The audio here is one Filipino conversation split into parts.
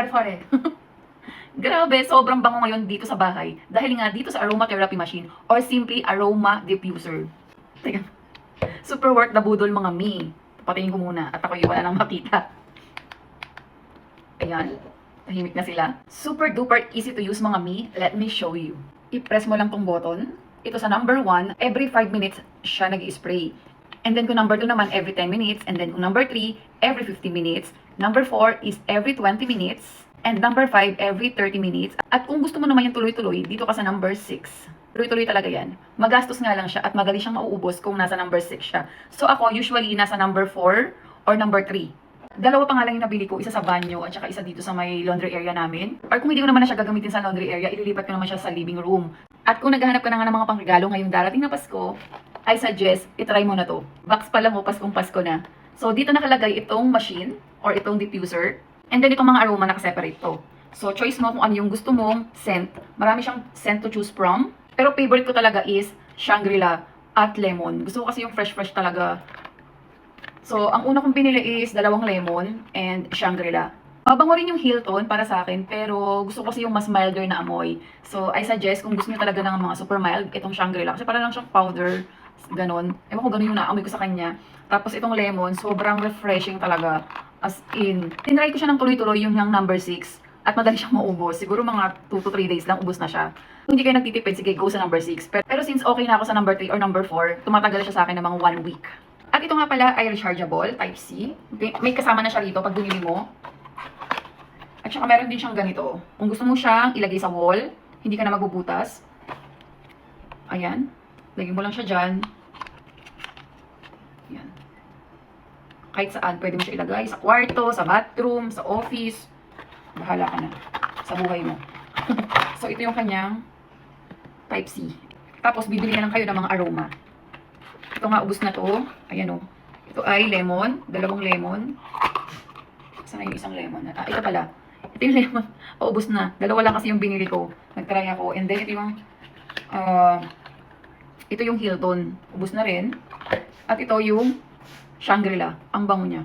Hare-hare. Grabe, sobrang bango ngayon dito sa bahay. Dahil nga dito sa aromatherapy machine or simply aroma diffuser. Teka. Super worth the budol mga mi. Patayin ko muna at ako wala nang makita. Ayan. Tahimik na sila. Super duper easy to use mga mi. Let me show you. I-press mo lang tong button. Ito sa number 1, every 5 minutes siya nag-spray. And then kung number 2 naman, every 10 minutes. And then kung number 3, every 50 minutes. Number 4 is every 20 minutes. And number 5, every 30 minutes. At kung gusto mo naman yung tuloy-tuloy, dito ka sa number 6. Tuloy-tuloy talaga yan. Magastos nga lang siya at madali siyang mauubos kung nasa number 6 siya. So ako, usually, nasa number 4 or number 3. Dalawa pa nga lang yung nabili ko, isa sa banyo at saka isa dito sa may laundry area namin. Or kung hindi ko naman na siya gagamitin sa laundry area, ililipat ko naman siya sa living room. At kung naghahanap ka na nga ng mga pangregalo ngayong darating na Pasko, I suggest, itry mo na to. Box pa lang o Paskong Pasko na. So dito nakalagay itong machine or itong diffuser. And then itong mga aroma nakaseparate to. So choice mo kung ano yung gusto mong scent. Marami siyang scent to choose from. Pero favorite ko talaga is Shangri-La at lemon. Gusto ko kasi yung fresh talaga. So ang una kong pinili is 2 lemon and Shangri-La. Mabango rin yung Hilton para sa akin, pero gusto ko kasi yung mas milder na amoy. So I suggest kung gusto niyo talaga ng mga super mild, itong Shangri-La. Kasi para lang siyang powder, ganon. Ewan ko ganon yung naamoy ko sa kanya. Tapos itong lemon, sobrang refreshing talaga. As in, tinry ko siya ng tuloy-tuloy yung number 6 at madali siyang maubos. Siguro mga 2 to 3 days lang ubos na siya. Kung hindi kayo nagtitipid, sige, go sa number 6. Pero since okay na ako sa number 3 or number 4, tumatagal siya sa akin ng mga 1 week. At ito nga pala ay rechargeable, type C. May kasama na siya rito pag binili mo. At saka meron din siyang ganito. Kung gusto mo siyang ilagay sa wall, hindi ka na magbubutas. Ayan. Lagyan mo lang siya dyan. Ayan. Kahit saan, pwede mo siya ilagay. Sa kwarto, sa bathroom, sa office. Bahala ka na. Sa buhay mo. So, ito yung kanyang type C. Tapos, bibili na lang kayo ng mga aroma. Ito nga, ubos na to. Ayan o. Ito ay lemon. 2 lemon. Saan yung isang lemon? Ito pala. Ito yung lemon. Ubos na. 2 lang kasi yung binili ko. Nagtry ako. And then, ito yung Hilton. Ubos na rin. At ito yung Shangri-La. Ang bango niya.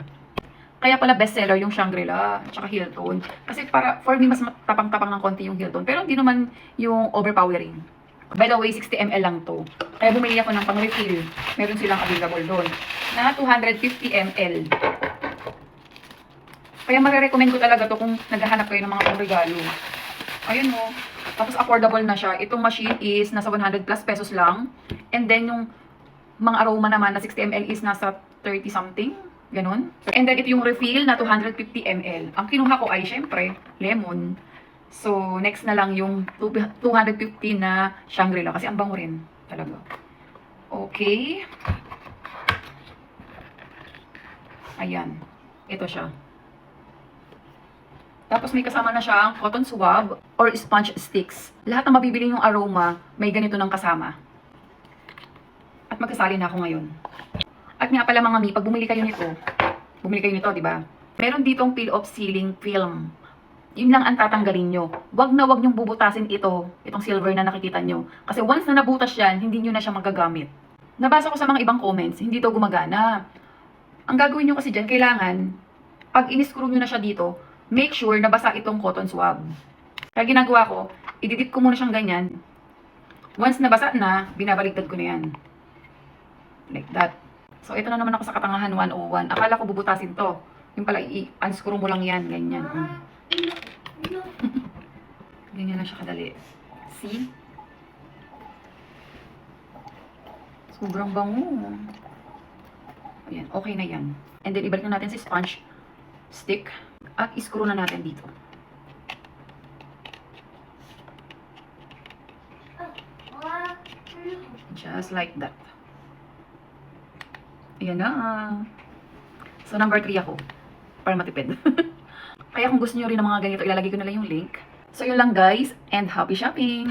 Kaya pala bestseller yung Shangri-La at saka Hilton. Kasi for me, mas tapang-tapang ng konti yung Hilton. Pero hindi naman yung overpowering. By the way, 60 ml lang to. Kaya bumili ako ng pang-refill. Meron silang available doon. Na 250 ml. Kaya marirecommend ko talaga to kung naghahanap kayo ng mga pang-regalo. Ayun mo. Tapos affordable na siya. Itong machine is nasa 100 plus pesos lang. And then yung mga aroma naman na 60 ml is nasa 30 something. Ganon. And then ito yung refill na 250 ml. Ang kinuha ko ay syempre lemon. So next na lang yung 250 na Shangri-La. Kasi ang bango rin talaga. Okay. Ayan. Ito siya. Tapos may kasama na siyang cotton swab or sponge sticks. Lahat ng mabibili yung aroma, may ganito ng kasama. At magkasali na ako ngayon. At nga pala mga mi, pag bumili kayo nito, di ba? Meron ditong peel-off sealing film. Yun lang ang tatanggalin nyo. Wag nyong bubutasin itong silver na nakikita nyo. Kasi once na nabutas yan, hindi nyo na siya magagamit. Nabasa ko sa mga ibang comments, hindi to gumagana. Ang gagawin nyo kasi dyan, kailangan, pag in-screw nyo na siya dito, make sure na basa itong cotton swab. Kaya ginagawa ko, ididip ko muna siyang ganyan. Once na basa na, binabaliktad ko na yan. Like that. So, ito na naman ako sa katangahan 101. Akala ko bubutasin to. Yung pala, i-unscrew mo lang yan. Ganyan. Ganyan na siya kadali. See? Sobrang bango. Ayan, okay na yan. And then, ibalik na natin si sponge stick. At i-screw na natin dito. Just like that. Ayan na. So, number 3 ako. Para matipid. Kaya kung gusto nyo rin ng mga ganito, ilalagay ko na lang yung link. So, yun lang guys. And happy shopping!